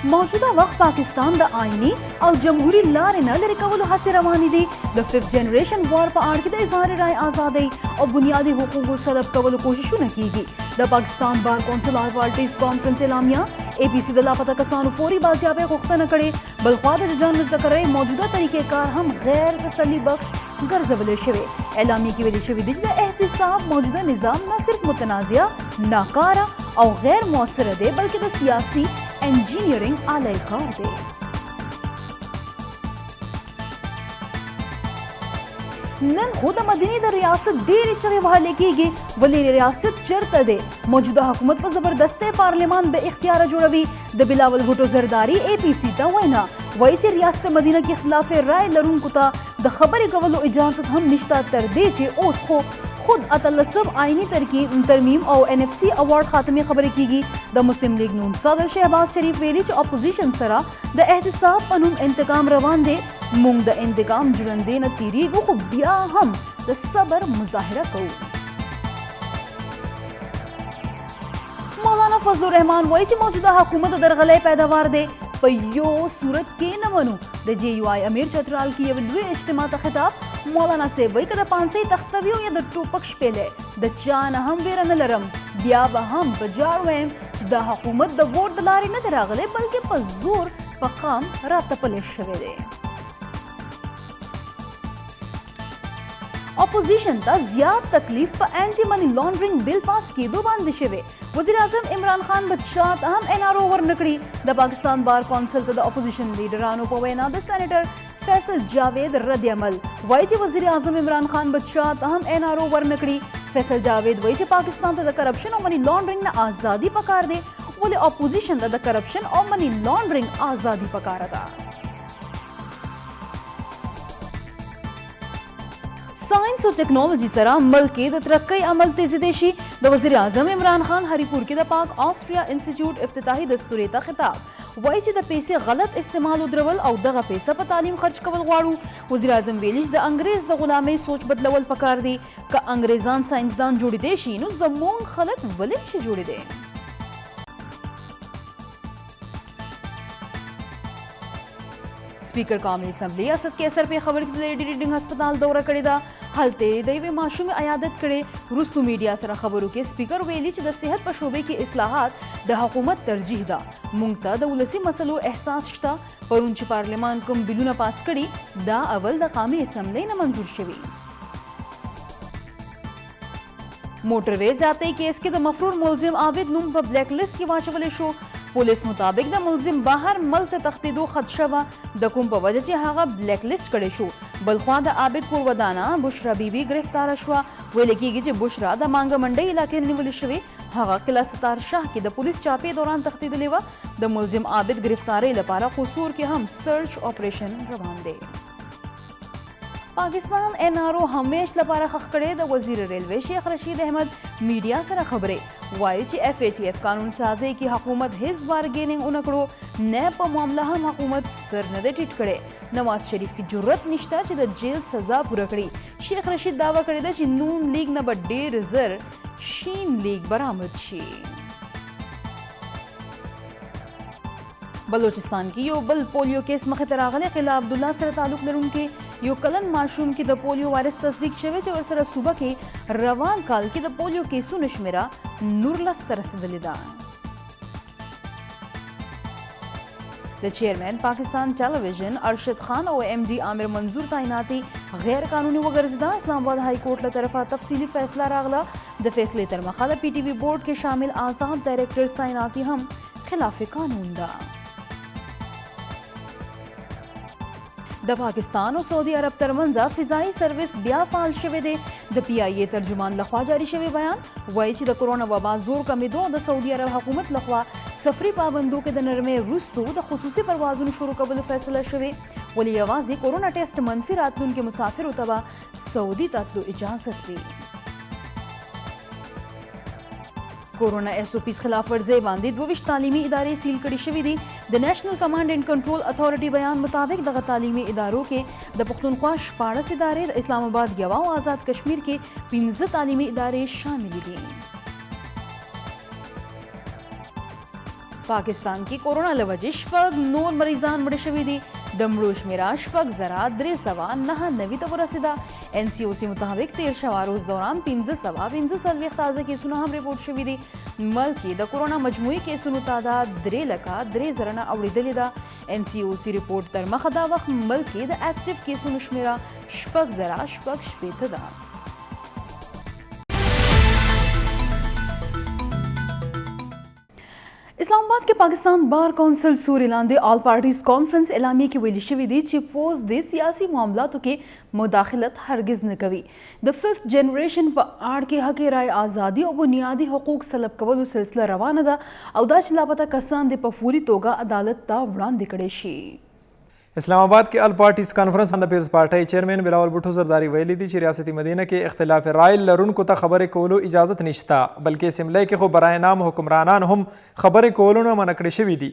मौजूदा वक्त पाकिस्तान द आईनी और जमहूरी लारे न लरे कवल हसे रवानी दे द 5th जनरेशन वॉर पर आड़ के द इजहार राय आज़ादी और बुनियादी हुकूक सलब कवल कोशिशों न कीगी द Pakistan bar council all parties conference एलामिया APC द लापता कसानु फौरी बाजियाबे खुख्ता न करे बल्ख्वाद जान तकरे मौजूदा तरीक़ेकार हम गैर तसल्ली बख्श गर्जबले शवे एलामी की वजह शवी दिजला एहतिसाब मौजूदा निज़ाम न सिर्फ मुतनाज़िया नाकारा और गैर मौसर दे बल्कि द सियासी इंजीनियरिंग आलायकार दे नन खुद मदनी द रियासत देर चले वाले कीगी वली रियासत चरता दे मौजूदा हुकूमत पर जबरदस्ते पार्लियामान बे इख्तियार जोड़वी द बिलावल भुट्टो जरदारी APC ता वैना वही से रियासत मदीना के खिलाफ राय लरून कुता द खबर कवलो इजाजत हम निश्ता तर दे चे उसको खुद अतलसब आईनी तरमीम और NFC अवार्ड खातमे खबर कीगी द मुस्लिम लीग नून सदर शहबाज शरीफ वेली अपोजिशन सरा द एहतिसाब पनुम इंतकाम रवान दे मुंग द इंतकाम जुड़ंदे न तीरी गो बिया हम द सबर मुजाहिरा को मौलाना फजलुर रहमान वही मौजूदा हुकूमत दरगले पैदावार दे पयो सूरत के न मनु द JUI अमीर चतराल की यवलवे इज्तिमा का खिताब मौलाना से वही कदा पांसे तख्तवियों या द टोपक्ष पेले द चान हम वेरा न लरम बिया बहम बजारवेम द हुकूमत द वोट दलारी न दरागले बल्कि पजूर पकाम रात पले शवे दे अपोजिशन ता ज्यादा तकलीफ पर anti money laundering bill pass की दो बांध शवे वज़ीर आज़म इमरान खान बच्चात अहम NRO वर नकड़ी द पाकिस्तान बार कौंसिल द अपोजिशन लीडर आनो पवेना द सेनेटर फैसल जावेद रद्द अमल वही वज़ीर आज़म इमरान खान बच्चात अहम NRO वर नकड़ी फैसल जावेद वही पाकिस्तान द करप्शन और मनी लॉन्ड्रिंग न आज़ादी पकार दे बोले अपोजिशन द करप्शन और मनी लॉन्ड्रिंग आज़ादी पकार था साइंस और टेक्नोलॉजी सरा मुल्क के तरक्की अमल तेजी देशी द वज़ीर आज़म इमरान खान हरीपुर के द पाक ऑस्ट्रिया इंस्टीट्यूट इफ्तिताही दस्तूरे ता खिताब वही द पैसे गलत इस्तेमाल उद्रवल और दगा पैसा पर तालीम खर्च कवल वाड़ू वज़ीर आज़म वेलिश द अंग्रेज द गुलामी सोच बदलवल पकार दे का अंग्रेजान साइंसदान जोड़ी दे शीनु जमून खलक वलिन से जोड़ी दे स्पीकर कौमी असम्बली असद के असर पे खबर की लेडी रीडिंग अस्पताल दौरा करेदा हलते दैवे माशूम अयादत करे रुस्तु मीडिया सरा खबरों के स्पीकर वेली द सेहत पर शोबे की इस्लाहात द हुकूमत तरजीह दा मुंगता द उलसी मसलो एहसास शता पर उनच पार्लियामान कम बिलू न पास करी दा अवल द कामी असम्बली न मंजूर शवी मोटरवे जाते केस के द मफरूर मुलजिम आबिद नुम व ब्लैकलिस्ट की वाचवले शो पुलिस मुताबिक द मुलजिम बाहर मल्त तख्तीदो खदशा दकुम पर वजह से हागा ब्लैकलिस्ट करे शो बलख्वा द आबिद पुरवदाना बुशरा बीबी गिरफ्तार शुआ वे लगी जे बुशरा द मांगा मंडई इलाके निवली शवे हागा किला सतार शाह की द पुलिस चापे दौरान तख्तीद लेवा द मुलजिम आबिद गिरफ्तारे लपारा कसूर के हम सर्च ऑपरेशन रवान दे पाकिस्तान NRO हमेश लपारा खखड़े द वजीर रेलवे शेख रशीद अहमद मीडिया सरा खबरे वाइच FATF कानून साजे की हुकूमत हिज बारगेनिंग उनकड़ो नैब पर मामला हम हुकूमत सर नदे टिट करे नवाज शरीफ की जुर्रत निश्ता च द जेल सजा पुरकड़ी शेख रशीद दावा करे द नून लीग न बड्डे रिजर शीन लीग बरामद शी बलोचिस्तान की यो बल पोलियो केस मखतरागले किला अब्दुल्ला सर ताल्लुक लरुन के यो कलन माशूम की द पोलियो वायरस तस्दीक शवे और सर सुबह के रवान काल की द पोलियो केसु नशमेरा नूरलस तरसदलिदा द चेयरमैन पाकिस्तान टेलीविजन अरशद खान और MD आमिर मंजूर तैनाती गैर कानूनी व गर्जदा इस्लामाबाद हाई कोर्ट ल तरफा तफसीली फैसला रागला द फैसले तरमखाला PTV बोर्ड के शामिल आजाद डायरेक्टर्स तैनाती हम खिलाफ कानून दा द पाकिस्तान और सऊदी अरब तरमंजा फिजाई सर्विस ब्या फाल शवे दे द PIA तर्जुमान लखवा जारी शवे बयान वही द कोरोना वबा जोर कमी दो द सऊदी अरब हुकूमत लखवा सफरी पाबंदों के द नरमे रुस्तु द खुसूसी परवाजुन शुरू कबल फैसला शवे वली आवाजी कोरोना टेस्ट मनफी रातलुन के मुसाफिर उतबा सऊदी ततलु इजाजत दी कोरोना SOPs खिलाफ वर्जी बांधी 22 तालीमी इदारे सील कड़ी शवी दी द national command and control authority बयान मुताबिक दगा तालीमी इदारों के द पुख्तनख्वा 14 इदारे इस्लामाबाद गवा और आज़ाद कश्मीर के 15 तालीमी इदारे शामिल दी पाकिस्तान की कोरोना له وجې شپږ نور مریضان مړه شوي دي. د مړو شمېره 6,399 ته ورسېده. NCOC مطابق تیر شوه روز دوران 545 تازه کیسونه هم ریپورټ شوي دي. ملک کې د کورونا مجموعي کیسونو تعداد 3,03,000 نه اوریدلې ده. NCOC ریپورټ تر مخه دا وخت ملک کې د اکټیو کیسونو شمېره 6,000 ده. اسلام آباد کې پاکستان بار کونسل سوري لاندې آل پارټیز کانفرنس اعلامیه کې ویلي شوي دي چې پوز د سیاسي معاملاتو کې مداخلت هرگز نه کوي. د 5th جنریشن په اړه کې حق رای ازادي او بنیادي حقوق سلب کولو سلسله روانه ده او دا چې لاپته کسان د په فوري توګه عدالت ته وړاندې کړي شي. اسلام آباد کې آل پارټیز کانفرنس د پیپلز پارټۍ چیئرمین بلاول بھٹو زرداری ویلي دي چې ریاست مدینه کې اختلاف رائے لرونکو ته خبرې کولو اجازت نشته، بلکې اسمبلی کې خو برای نام حکمرانان هم خبرې کولو نه منع کړي شوي دي.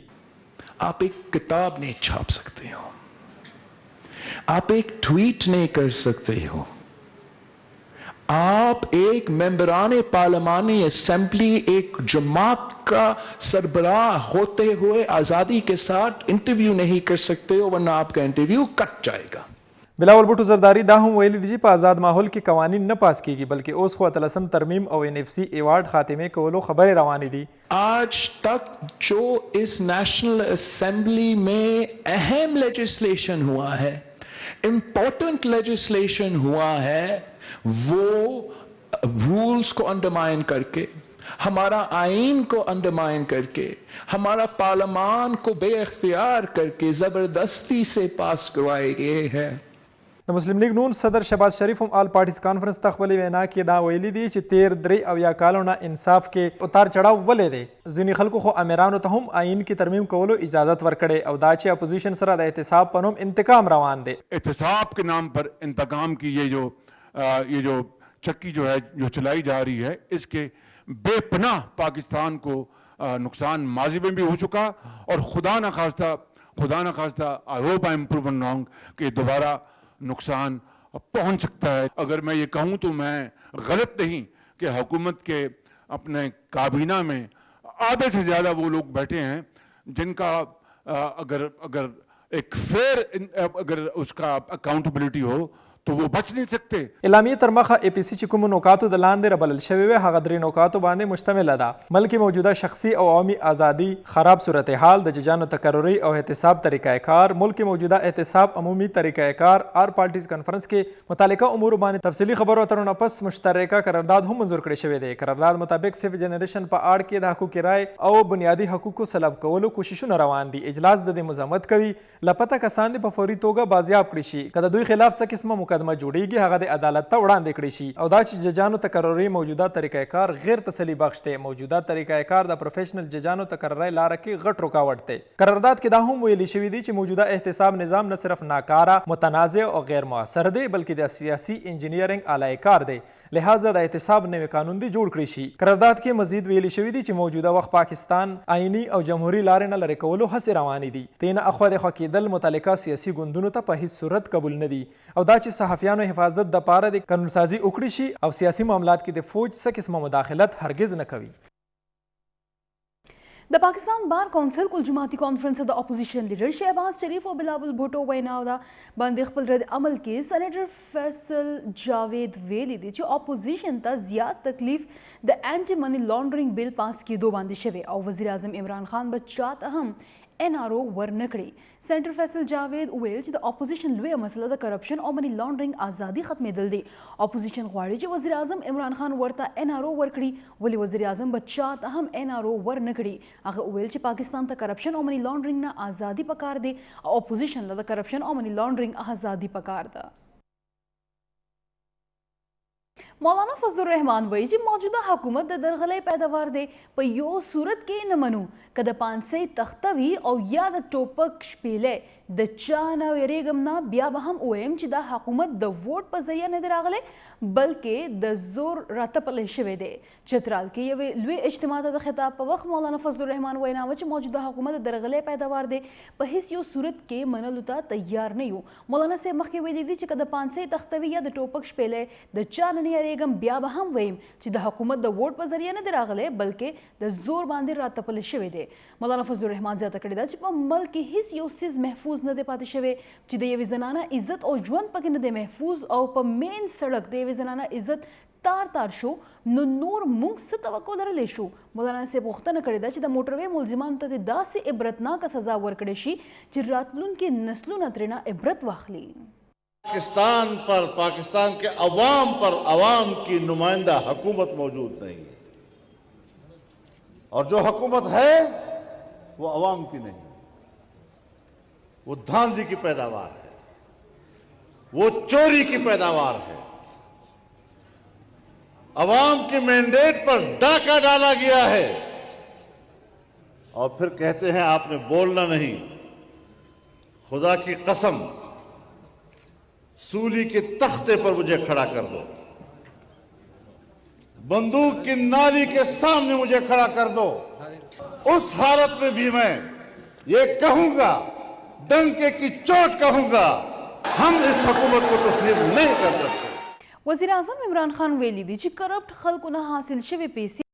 आप एक किताब नहीं छाप सकते हो, आप एक ट्वीट नहीं कर सकते हो, आप एक मेंबरान पार्लिमानी असेंबली एक जमात का सरबराह होते हुए आज़ादी के साथ इंटरव्यू नहीं कर सकते हो, वरना आपका इंटरव्यू कट जाएगा. بلاول بھٹو زرداری دا هم ویلي دي چې په آزاد ماحول کې قوانین نه پاس کیږي، بلکې اوس خو 13 ترمیم او NFC ایوارډ خاتمه کولو خبرې روانې دي. आज तक जो इस नेशनल असेंबली में अहम लेजिस्लेशन हुआ है, इम्पोर्टेंट लेजिस्लेशन हुआ है, वो रूल्स को अंडरमाइन करके, हमारा आइन को अंडरमाइन करके, हमारा पार्लियामान को बेइख्तियार करके जबरदस्ती से पास करवाए गए हैं. د مسلم لیگ نون صدر شهباز شریف هم آل پارټیز کانفرنس ته خپلې وینا کې دا ویلي دي چې تیر 3 کالو نه انصاف کې اتار چړاو ولې دی. ځینې خلکو خو امیرانو ته هم آئین کې ترمیم کولو اجازت ورکړې او دا چې اپوزیشن سره د احتساب په نوم انتقام روان دی. احتساب के नाम पर इंतकाम की ये जो चक्की जो है जो चलाई जा रही है, इसके बेपनाह पाकिस्तान को नुकसान माजी में भी हो चुका और खुदा न खास्ता I hope I am proven wrong कि दोबारा नुकसान पहुंच सकता है. अगर मैं ये कहूं तो मैं गलत नहीं कि हुकूमत के अपने काबीना में आधे से ज़्यादा वो लोग बैठे हैं जिनका अगर एक फेयर अगर उसका अकाउंटेबिलिटी हो तो वो बच नहीं सकते. اعلامیه تر مخه APC چې کوم نکاتو د لاندې ربلل شوی وي هغه 3 نکاتو باندې مشتمل ده. ملک موجوده شخصي او عوامي ازادي، خراب صورتحال، د ججانو تکرری او احتساب طریقہ کار، ملک موجوده احتساب عمومي طریقہ کار. آر پارټیز کانفرنس کې متعلقه امور باندې تفصیلی خبرو اترونه پس مشترکه قرارداد هم منظور کړی شوی دی. قرارداد مطابق 5th جنریشن په اړه کې د حقوق رائے او بنیادی حقوقو سلب کولو کوششونه روان دي. اجلاس د دې مزاحمت کوي لاپته کسان په فوري توګه بازیاب کړي شي. کله دوی خلاف څه قسمه مقدمه جوړیږي هغه د عدالت ته وړاندې کړي شي او دا چې ججانو تکرری موجوده طریقہ کار غیر تسلی بخش دی. موجوده طریقہ کار د پروفیشنل ججانو تکرری لاره کې غټ رکاوټ دی. قرارداد کې دا هم ویلي شوی دی چې موجوده احتساب نظام نه صرف ناکاره، متنازع او غیر مؤثر دی بلکې د سیاسي انجینیرینګ اعلی کار دی. لہذا د احتساب نوی قانون دی جوړ کړی شي. قرارداد کې مزید ویلي شوی دی چې موجوده وخت پاکستان آئینی او جمهوری لارې نه لرې کولو هڅې روانې دي. تینه اخوا دغه کېدل متعلقه سیاسي ګوندونو ته په هیڅ صورت قبول نه دي او دا چې صحافیانو حفاظت د پاره د قانون سازي وکړي شي او سیاسي معاملات کې د فوج څه قسمه مداخلت هرگز نه کوي. د پاکستان بار کونسل کل جماعتي کانفرنس د اپوزیشن لیډر شهباز شریف او بلاول بھٹو وینا ده باندې خپل رد عمل کې سېنیټر فیصل جاوید ویلي دي چې اپوزیشن ته زیات تکلیف د انټي منی لانډرینګ بل پاس کېدو باندې شوی او وزیر اعظم عمران خان به چاته هم NRO ورنکړي. سېنیټر فیصل جاوید ویل چې د اپوزیشن لویه مسله د کرپشن او منی لانډرینګ ازادي ختمېدل دي. اپوزیشن غواړي چې وزیر اعظم عمران خان ورته NRO ورکړي، ولې وزیر اعظم به چاته هم NRO ورنکړي. هغه ویل چې پاکستان ته کرپشن او منی لانډرینګ نه ازادي پکار دی او اپوزیشن له د کرپشن او منی لانډرینګ ازادي پکار ده. مولانا فضل الرحمان وایي چې موجوده حکومت د درغلۍ پیداوار دی. په یو صورت کې نه منو که د پانسۍ تخته وي او یا د ټوپک شپېلی د چا نه ویریږم نه، بیا به هم ووایم چې دا حکومت د ووټ په ذریعه نه دی راغلی بلکې د زور راتپلی شوی دی. چترال کې یوې لوی اجتماع ته د خطاب په وخت مولانا فضل الرحمن وینا وه چې موجوده حکومت د درغلۍ پیداوار دی، په هیڅ یو صورت کې منلو ته تیار نه یو. مولانا صاحب مخکې ویلي دي چې که د پانسۍ تختوي یا د ټوپک شپېلی د چا نه نه یریږم، بیا به هم ویم چې د حکومت د ووټ په ذریعه نه دی راغلی بلکې د زور باندې راتپلی شوی دی. مولانا فضل الرحمن زیاته کړې ده چې په ملک کې هیڅ یو څیز محفوظ نه دی پاتې شوی چې د یوې زنانه عزت او ژوند پکې نه دی محفوظ، او په مین سړک د یوې زنانه عزت تار شو نو نور موږ څه توقع لرلی شو. مولانا صاحب غوښتنه کړې ده چې د موټروي ملزمانو ته د داسې عبرتناکه سزا ورکړې شي چې راتلونکي نسلونه ترېنه عبرت واخلي. पाकिस्तान पर, पाकिस्तान के अवाम पर अवाम की नुमाइंदा हुकूमत मौजूद नहीं है, और जो हुकूमत है वो अवाम की नहीं, वो धांधली की पैदावार है, वो चोरी की पैदावार है. अवाम के मैंडेट पर डाका डाला गया है और फिर कहते हैं आपने बोलना नहीं. खुदा की कसम, सूली के तख्ते पर मुझे खड़ा कर दो, बंदूक की नाली के सामने मुझे खड़ा कर दो, उस हालत में भी मैं ये कहूंगा, डंके की चोट कहूंगा, हम इस हुकूमत को तस्लीम नहीं कर सकते. وزیر اعظم عمران خان ویلي دي چې کرپټ خلکو نه حاصل شوي پیسې